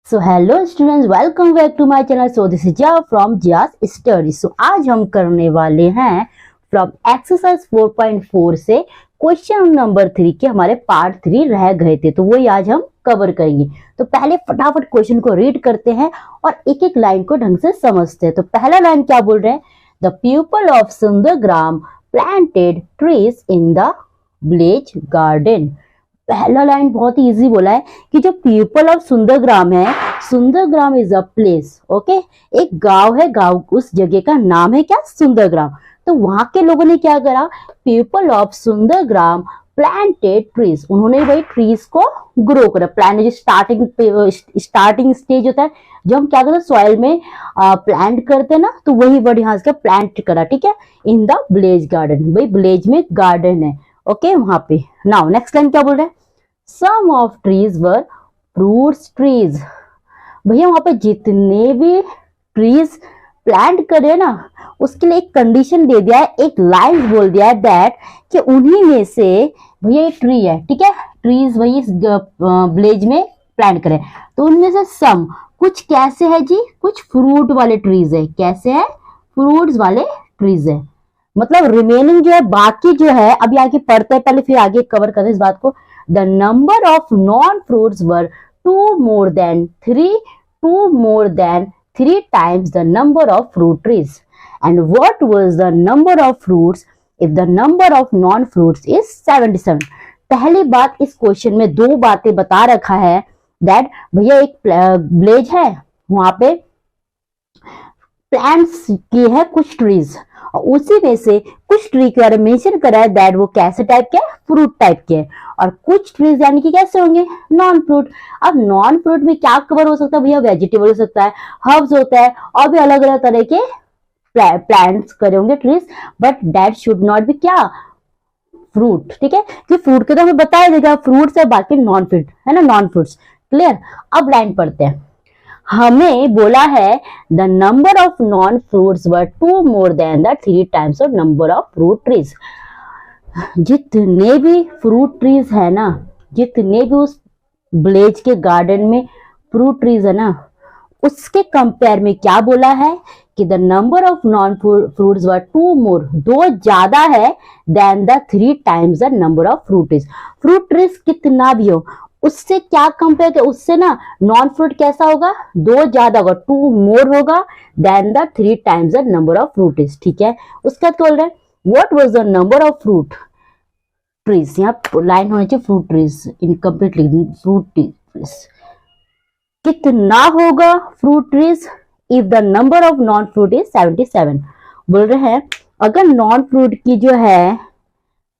So hello students, welcome back to my channel. So this is Jiya from Jiya's study. सो आज हम करने वाले हैं फ्रॉम एक्सरसाइज 4.4 से क्वेश्चन नंबर 3 के हमारे पार्ट 3 रह गए थे, तो वही आज हम कवर करेंगे। तो पहले फटाफट क्वेश्चन को रीड करते हैं और एक एक लाइन को ढंग से समझते हैं। तो पहला लाइन क्या बोल रहे हैं? The people of Sundargram planted trees in the village garden. पहला लाइन बहुत ही इजी बोला है कि जो पीपल ऑफ सुंदरग्राम है, सुंदरग्राम इज अ प्लेस। ओके, एक गांव है, गांव उस जगह का नाम है क्या? सुंदरग्राम। तो वहां के लोगों ने क्या करा? People of Sundargram planted trees, उन्होंने वही ट्रीज को ग्रो करा। प्लांट जो स्टार्टिंग स्टेज होता है, जब हम क्या करते हैं सॉइल में प्लांट करते हैं ना, तो वही वर्ड यहाँ से प्लांट करा। ठीक है, इन द विलेज गार्डन, भाई विलेज में गार्डन है। ओके, वहां पे। नाउ नेक्स्ट लाइन क्या बोल रहे हैं? Some of trees were fruits trees. भैया वहां पे जितने भी ट्रीज प्लांट करे ना, उसके लिए एक कंडीशन दे दिया है, एक लाइन बोल दिया है दैट कि उन्हीं में से भैया एक ट्री है। ठीक है, ट्रीज वही विलेज में प्लांट करे, तो उनमें से सम, कुछ कैसे है जी? कुछ फ्रूट वाले ट्रीज है। कैसे है? फ्रूट्स वाले ट्रीज है। मतलब रिमेनिंग जो है, बाकी जो है, अभी आगे पढ़ते हैं, पहले फिर आगे कवर करते हैं इस बात को। The number of non fruits were two more than three times the number of fruit trees. And what was the number of fruits if the number of non fruits is 77। पहली बात, इस question में दो बातें बता रखा है that भैया एक विलेज है, वहां पे प्लांट्स की है कुछ ट्रीज, और उसी में से कुछ ट्री के बारे में मेंशन करा है दैट वो कैसे टाइप के? फ्रूट टाइप के। और कुछ ट्रीज यानी कि कैसे होंगे? Non fruit. अब नॉन फ्रूट में क्या कवर हो सकता है भैया? वेजिटेबल हो सकता है, हर्ब्स होता है, और भी अलग अलग तरह के प्लांट्स करे होंगे trees, but that should not be क्या? फ्रूट। ठीक है, कि फ्रूट के तो हमें बताया देगा फ्रूट्स है, बाकी नॉन फ्रूट है ना, नॉन फ्रूट्स। क्लियर? अब लाइन पढ़ते हैं। हमें बोला है the number of non fruits were two more than the three times of number of fruit trees. जितने भी फ्रूट ट्रीज है ना, जितने भी उस विलेज के गार्डन में फ्रूट ट्रीज है ना, उसके कंपेयर में क्या बोला है कि the number of non fruits were two more, दो ज्यादा है, then the three times the number of fruit trees. Fruit trees कितना भी हो, उससे क्या कंपेयर कर, उससे ना नॉन फ्रूट कैसा होगा? दो ज्यादा होगा, टू मोर होगा than the three times the number of fruit trees. ठीक है, उसका क्या बोल रहे हैं? What was the number of fruit trees, यहाँ लाइन होनी चाहिए fruit trees incompletely, fruit trees कितना होगा fruit trees if the number of non fruit is 77। बोल रहे हैं अगर नॉन फ्रूट की जो है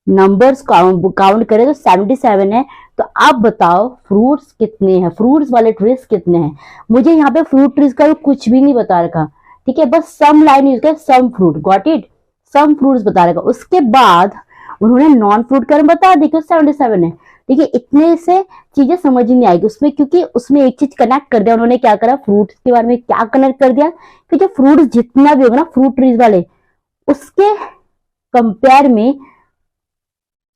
नंबर्स काउंट करें तो 77 है, तो आप बताओ फ्रूट्स कितने हैं? फ्रूट्स वाले ट्रीज कितने हैं? मुझे यहाँ पे फ्रूट ट्रीज का कुछ भी नहीं बता रखा। ठीक है, बस सम लाइन यूज कर, some fruit, got it, some fruits बता रखा। उसके बाद उन्होंने नॉन फ्रूट का बता दी कि 77 है। ठीक है, इतने से चीजें समझ ही नहीं आएगी उसमें, क्योंकि उसमें एक चीज कनेक्ट कर दिया उन्होंने। क्या करा? फ्रूट के बारे में क्या कनेक्ट कर दिया कि जो फ्रूट जितना भी होगा ना फ्रूट ट्रीज वाले, उसके कंपेयर में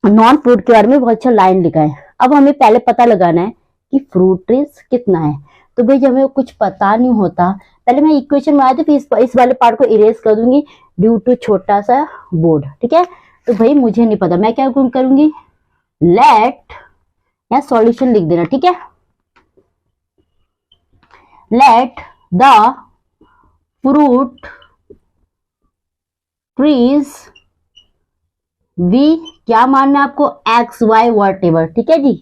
नॉन फ्रूट के बारे में बहुत अच्छा लाइन लिखा है। अब हमें पहले पता लगाना है कि फ्रूट ट्रीज कितना है। तो भाई जब हमें कुछ पता नहीं होता, पहले मैं इक्वेशन में आया तो फिर इस वाले पार्ट को इरेज कर दूंगी ड्यू टू छोटा सा बोर्ड। ठीक है, तो भाई मुझे नहीं पता, मैं क्या करूंगी? लेट, या सॉल्यूशन लिख देना। ठीक है, let the fruit trees be, क्या मानना है आपको? X Y whatever. ठीक है जी,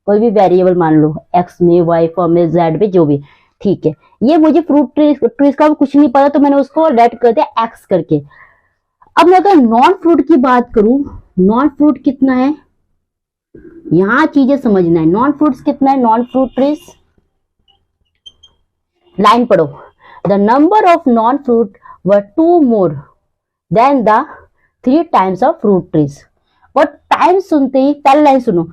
कोई भी वेरिएबल मान लो, एक्स में, वाई फॉर्म में, जेड में, जो भी। ठीक है, ये मुझे फ्रूट ट्रीज का कुछ नहीं पता, तो मैंने उसको लेट कर दिया एक्स करके। अब मैं अगर नॉन फ्रूट की बात करूं, नॉन फ्रूट कितना है, यहां चीजें समझना है। नॉन फ्रूट्स कितना है? नॉन फ्रूट ट्रीज, लाइन पढ़ो। The number of non fruit were two more than the three times of fruit trees. और टाइम सुनते ही पहले लाइन सुनो,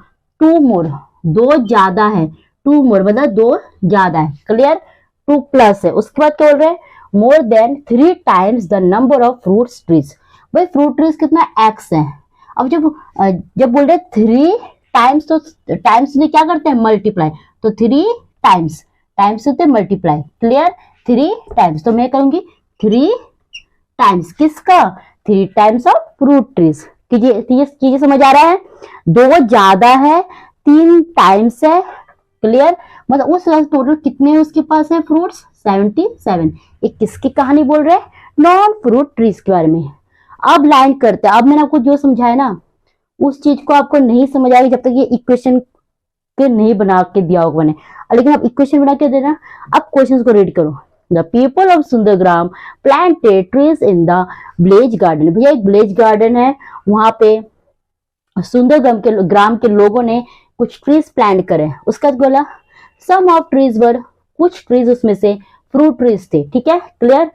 टू मोर, दो ज्यादा है, टू मोर मतलब दो ज्यादा है। क्लियर? टू प्लस है। उसके बाद क्या बोल रहे हैं? मोर than three times the number of fruit trees. भाई फ्रूट ट्रीज कितना? एक्स है। अब जब बोल रहे थ्री टाइम्स, तो टाइम्स में क्या करते हैं? मल्टीप्लाई, तो थ्री टाइम्स टाइम्स होते मल्टीप्लाई, क्लियर, 3 टाइम्स, तो मैं करूंगी 3 टाइम्स किसका, 3 टाइम्स ऑफ फ्रूट ट्रीज। चीजें समझ आ रहा है, 2 ज्यादा है, 3 टाइम्स है, क्लियर, मतलब उस टोटल कितने उसके पास है फ्रूट्स, 77। ये किसकी कहानी बोल रहे हैं, नॉन फ्रूट ट्रीज के बारे में। अब लाइन करते हैं, अब मैंने आपको जो समझाया ना उस चीज को आपको नहीं समझ आएगी जब तक ये इक्वेशन के नहीं बना के दिया होगा मैंने, लेकिन आप इक्वेशन बना के देना। अब क्वेश्चन को रीड करो। The people of Sundargram planted trees in the village garden. भैया एक विलेज गार्डन है, वहां पे ग्राम के लोगों ने कुछ ट्रीज प्लांट करे। उसका बोला सम ऑफ ट्रीज वर, कुछ ट्रीज उसमें से फ्रूट ट्रीज थे, ठीक है, क्लियर।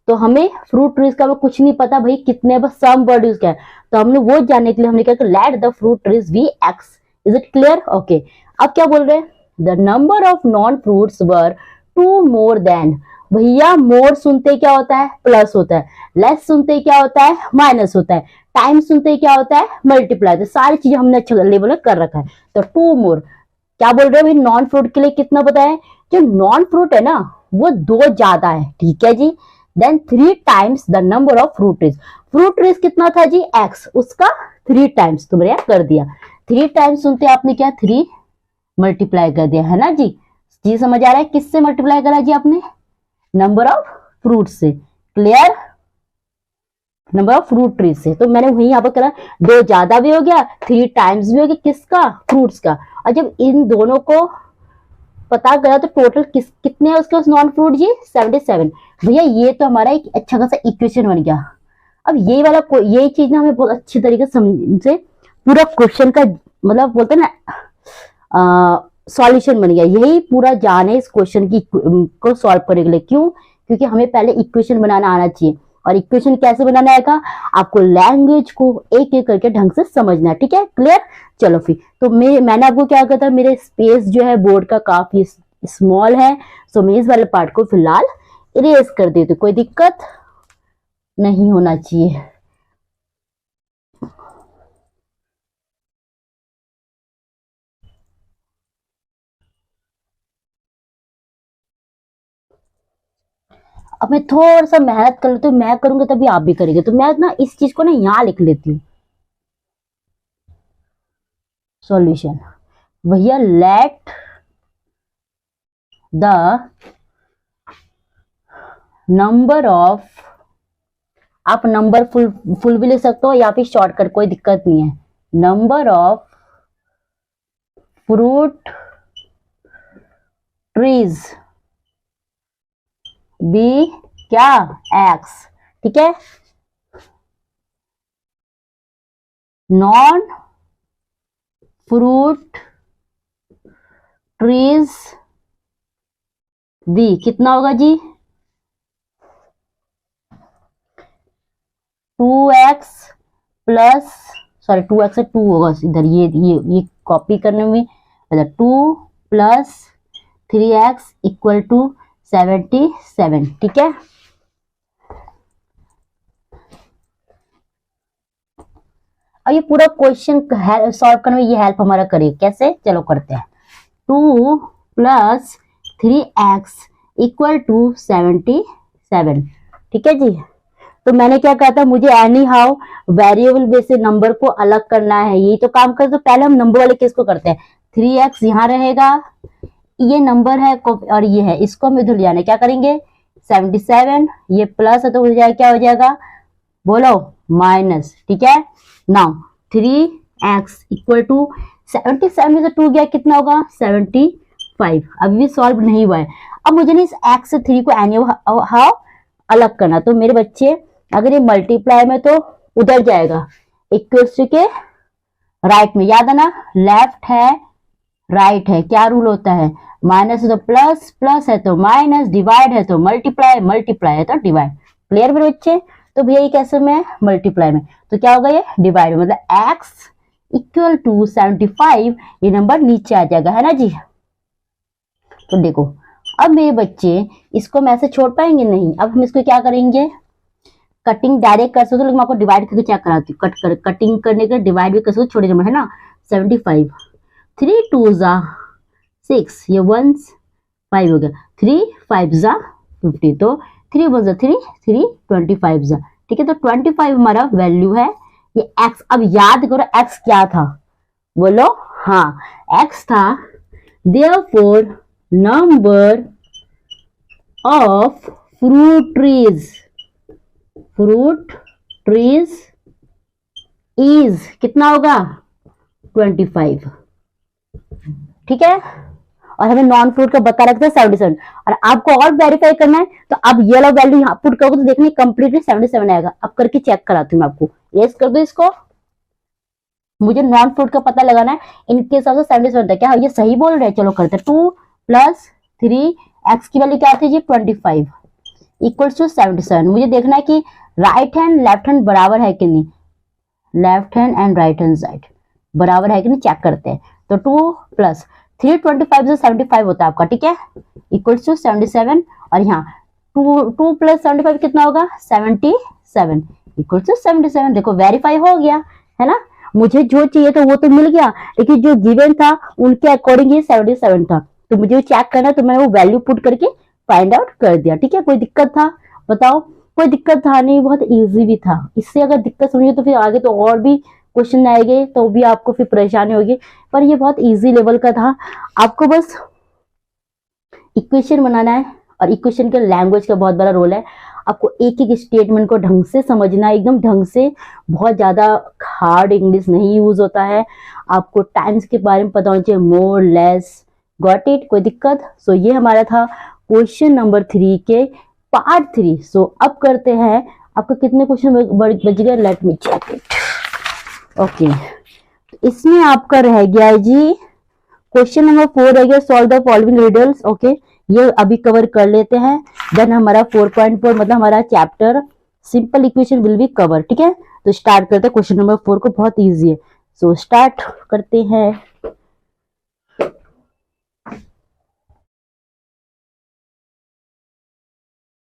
तो हमें फ्रूट ट्रीज का कुछ नहीं पता भाई कितने, बस सम वर्ड यूज किया है, तो हमने वो जानने के लिए हमने क्या, let the fruit trees be X. Is it clear, okay. अब क्या बोल रहे हैं, the number of non fruits were 2 more than. भैया मोर सुनते क्या होता है, प्लस होता है, लेस सुनते क्या होता है, माइनस होता है, टाइम सुनते क्या होता है, मल्टीप्लाई। तो सारी चीजें हमने अच्छा लेवल कर रखा है। तो 2 मोर क्या बोल रहे हैं भाई, नॉन फ्रूट के लिए कितना पता है, जो नॉन फ्रूट है ना वो 2 ज्यादा है, ठीक है जी। Then 3 times the number of fruit trees. Fruit trees कितना था जी, x, उसका 3 टाइम्स तुमने कर दिया। 3 टाइम्स सुनते आपने क्या, 3 मल्टीप्लाई कर दिया, है ना जी। जी समझ आ रहा है, किससे मल्टीप्लाई करा जी आपने, नंबर ऑफ फ्रूट से, clear, number of fruit trees से। तो मैंने वही यहाँ पर करा, 2 ज्यादा भी हो गया, 3 टाइम्स भी हो गया, किसका, फ्रूट्स का। और जब इन दोनों को पता करा तो टोटल कितने हैं उसके नॉन फ्रूट जी, 77। भैया ये तो हमारा एक अच्छा खासा इक्वेशन बन गया। अब ये वाला ये चीज ना हमें बहुत अच्छी तरीके से पूरा क्वेश्चन का मतलब बोलते हैं ना सॉल्यूशन बन गया। यही पूरा जान है इस क्वेश्चन की को सॉल्व करने के लिए। क्यों, क्योंकि हमें पहले इक्वेशन बनाना आना चाहिए, और इक्वेशन कैसे बनाना आएगा, आपको लैंग्वेज को एक एक करके ढंग से समझना है, ठीक है, क्लियर। चलो फिर तो मैंने आपको क्या कहता है, मेरे स्पेस जो है बोर्ड का काफी स्मॉल है, सो मैं इस वाले पार्ट को फिलहाल इरेज कर देती हूँ, कोई दिक्कत नहीं होना चाहिए। अब मैं थोड़ा सा मेहनत कर लेती हूँ, मैं करूंगा तभी आप भी करेंगे, तो मैं ना इस चीज को ना यहाँ लिख लेती हूँ, सॉल्यूशन। भैया लेट द नंबर ऑफ, आप नंबर फुल भी ले सकते हो या फिर शॉर्टकट, कोई दिक्कत नहीं है। Number of fruit trees be क्या, एक्स, ठीक है। नॉन फ्रूट ट्रीज बी कितना होगा जी, 2x प्लस, सॉरी 2x से 2 होगा इधर, ये कॉपी करने में, 2 प्लस 3x इक्वल टू 77, ठीक है। और ये पूरा क्वेश्चन सॉल्व करने में ये हेल्प हमारा करेगा, कैसे, चलो करते हैं। 2 प्लस 3x इक्वल टू 77, ठीक है जी। तो मैंने क्या कहा था, मुझे एनी हाउ वेरिएबल बेस से नंबर को अलग करना है, यही तो काम करते। तो पहले हम नंबर वाले केस को करते हैं। 3x यहाँ रहेगा, ये नंबर है और ये है, इसको हमें इधर ले जाना है, क्या करेंगे, 77, ये प्लस है तो हो जाएगा, क्या हो जाएगा, बोलो, माइनस, ठीक है। नाउ 3x इक्वल टू 77 में से 2 गया, कितना होगा, 75। अभी भी सॉल्व नहीं हुआ है। अब मुझे नहीं इस x से 3 को एनी हाउ अलग करना, तो मेरे बच्चे अगर ये मल्टीप्लाई में तो उधर जाएगा, इक्वल के राइट में, याद है ना, लेफ्ट है राइट है, क्या रूल होता है, माइनस है तो प्लस, प्लस है तो माइनस, डिवाइड है तो मल्टीप्लाई, मल्टीप्लाई है तो डिवाइड, क्लियर मेरे बच्चे। तो भैया ये कैसे में, मल्टीप्लाई में, तो क्या होगा ये डिवाइड में, मतलब x इक्वल टू 75, ये नंबर नीचे आ जाएगा, है ना जी। तो देखो अब मेरे बच्चे इसको मैं ऐसे छोड़ पाएंगे नहीं, अब हम इसको क्या करेंगे, कटिंग डायरेक्ट कर सकते हो, लेकिन मैं आपको डिवाइड करके क्या कराती हूँ, कटिंग करने के डिवाइड भी कर सकते हो, छोटे नंबर है ना, 75, 3 2 6, ये 1 5 हो गया, 3 5 जा 50, तो 3 1 जा 3, 3 25 जा, ठीक है। तो 25 हमारा वैल्यू है ये x। अब याद करो x क्या था, बोलो, हाँ x था therefore number of fruit trees is कितना होगा 25, ठीक है। और हमें नॉन फ्रूट का बता रखा था 77, और आपको और वेरीफाई करना है तो अब ये वाला वैल्यू यहाँ पुट करोगे तो देखने कंप्लीटली 77 आएगा। अब करके चेक कराती हूँ मैं आपको, यस कर दो इसको। मुझे नॉन फ्रूट का पता लगाना है, इनके हिसाब से 77 था, क्या ये सही बोल रहे हैं? चलो करते हैं। 2 + 3 x की वैल्यू क्या थी जी 25 इक्वल्स टू 77। मुझे देखना है कि राइट हैंड लेफ्ट हैंड बराबर है कि नहीं, left hand and right hand side बराबर है कि नहीं चेक करते हैं। तो 2 + 3 25 से 75 होता है आपका, ठीक है, इक्वल्स टू 77। और यहाँ 2 + 75 कितना होगा 77 इक्वल्स टू 77। देखो वेरीफाई हो गया है ना। मुझे जो चाहिए था वो तो मिल गया, लेकिन जो गिवन था उनके अकॉर्डिंग ये 77 था, तो मुझे चेक करना, तो मैंने वो वैल्यू पुट करके फाइंड आउट कर दिया, ठीक है। कोई दिक्कत था बताओ? कोई दिक्कत था नहीं, बहुत इजी भी था। इससे अगर दिक्कत समझिए तो फिर आगे तो और भी क्वेश्चन आएंगे तो भी आपको फिर परेशानी होगी, पर ये बहुत इजी लेवल का था। आपको बस इक्वेशन बनाना है, और इक्वेशन के लैंग्वेज का बहुत बड़ा रोल है। आपको एक एक स्टेटमेंट को ढंग से समझना है, एकदम ढंग से, बहुत ज्यादा हार्ड इंग्लिश नहीं यूज होता है। आपको टाइम्स के बारे में पता होना चाहिए, मोर लेस, गॉट इट? कोई दिक्कत? सो ये हमारा था क्वेश्चन नंबर 3 के पार्ट 3। सो अब करते हैं, आपको कितने क्वेश्चन बच गए, let me check it. Okay, इसमें आपका रह गया है जी क्वेश्चन नंबर 4 रह गया, solve the following riddles. Okay, ये अभी कवर कर लेते हैं, देन हमारा 4.4 मतलब हमारा chapter simple equation will be cover, ठीक है। तो स्टार्ट करते हैं क्वेश्चन नंबर 4 को, बहुत इजी है। सो स्टार्ट करते हैं।